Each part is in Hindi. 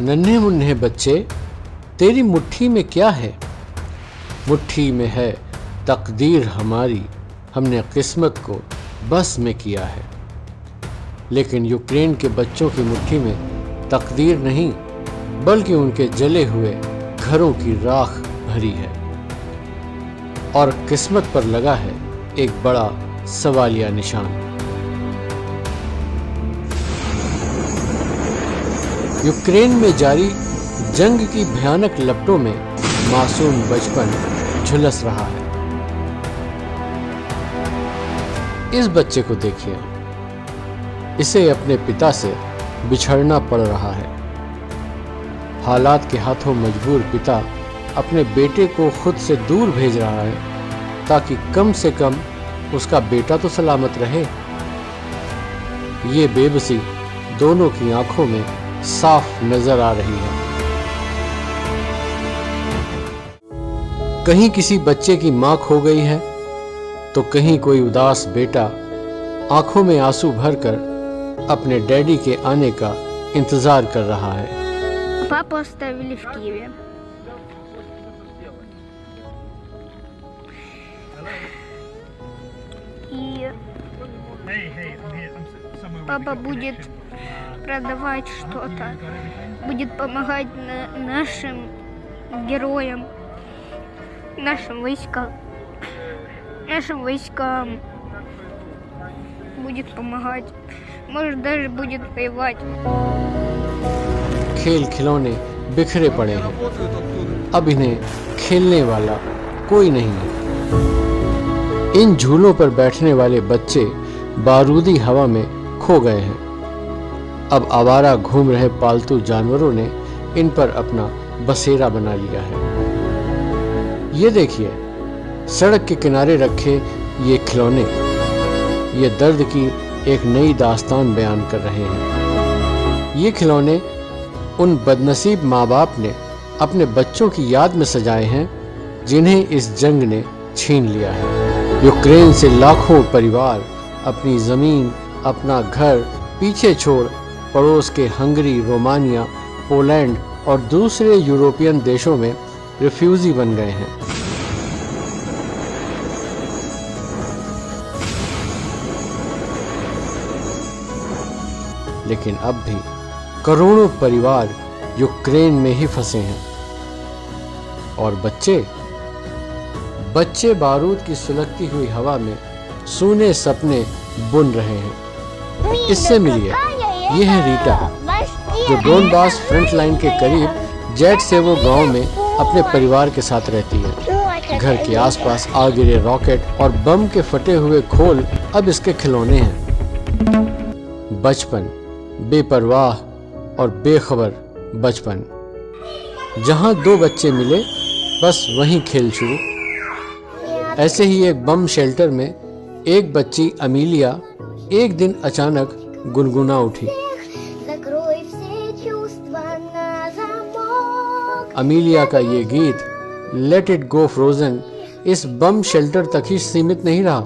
नन्हे मुन्ने बच्चे, तेरी मुट्ठी में क्या है? मुट्ठी में है तकदीर हमारी, हमने किस्मत को बस में किया है। लेकिन यूक्रेन के बच्चों की मुट्ठी में तकदीर नहीं, बल्कि उनके जले हुए घरों की राख भरी है। और किस्मत पर लगा है एक बड़ा सवालिया निशान। यूक्रेन में जारी जंग की भयानक लपटों में मासूम बचपन झुलस रहा है। इस बच्चे को देखिए, इसे अपने पिता से बिछड़ना पड़ रहा है। हालात के हाथों मजबूर पिता अपने बेटे को खुद से दूर भेज रहा है ताकि कम से कम उसका बेटा तो सलामत रहे। ये बेबसी दोनों की आंखों में साफ नजर आ रही है। कहीं किसी बच्चे की मां खो गई है, तो कहीं कोई उदास बेटा आंखों में आंसू भरकर अपने डैडी के आने का इंतजार कर रहा है। Папу оставили в Киеве. И папа будет продавать что-то, будет помогать нашим героям, нашим войскам будет помогать, может даже будет воевать. खेल खिलौने बिखरे पड़े हैं, अब इन्हें खेलने वाला कोई नहीं है। इन झूलों पर बैठने वाले बच्चे बारूदी हवा में खो गए हैं। अब आवारा घूम रहे पालतू जानवरों ने इन पर अपना बसेरा बना लिया है। ये देखिए, सड़क के किनारे रखे ये खिलौने, ये दर्द की एक नई दास्तान बयान कर रहे हैं। ये खिलौने उन बदनसीब माँ बाप ने अपने बच्चों की याद में सजाए हैं जिन्हें इस जंग ने छीन लिया है। यूक्रेन से लाखों परिवार अपनी ज़मीन, अपना घर पीछे छोड़ पड़ोस के हंगरी, रोमानिया, पोलैंड और दूसरे यूरोपियन देशों में रिफ्यूजी बन गए हैं। लेकिन अब भी करोड़ों परिवार यूक्रेन में ही फंसे हैं। और बच्चे बारूद की सुलगती हुई हवा में सूने सपने बुन रहे हैं। इससे मिलिए, ये है रीटा, जो डोनबास फ्रंट लाइन के करीब जेटसेवो गांव में अपने परिवार के साथ रहती है। घर के आसपास आ गिरे रॉकेट और बम के फटे हुए खोल अब इसके खिलौने हैं। बचपन, बेपरवाह और बेखबर बचपन। जहां दो बच्चे मिले, बस वहीं खेल शुरू। ऐसे ही एक बम शेल्टर में एक बच्ची अमीलिया एक दिन अचानक गुनगुना उठी। अमीलिया का ये गीत लेट इट गो फ्रोजन इस बम शेल्टर तक ही सीमित नहीं रहा,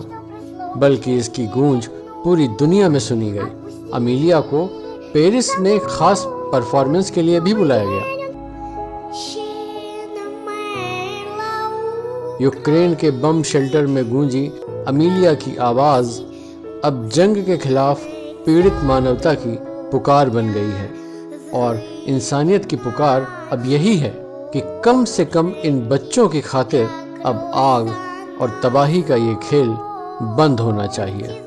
बल्कि इसकी गूंज पूरी दुनिया में सुनी गई। अमीलिया को पेरिस में खास परफॉर्मेंस के लिए भी बुलाया गया। यूक्रेन के बम शेल्टर में गूंजी अमीलिया की आवाज अब जंग के खिलाफ पीड़ित मानवता की पुकार बन गई है। और इंसानियत की पुकार अब यही है कि कम से कम इन बच्चों की खातिर अब आग और तबाही का ये खेल बंद होना चाहिए।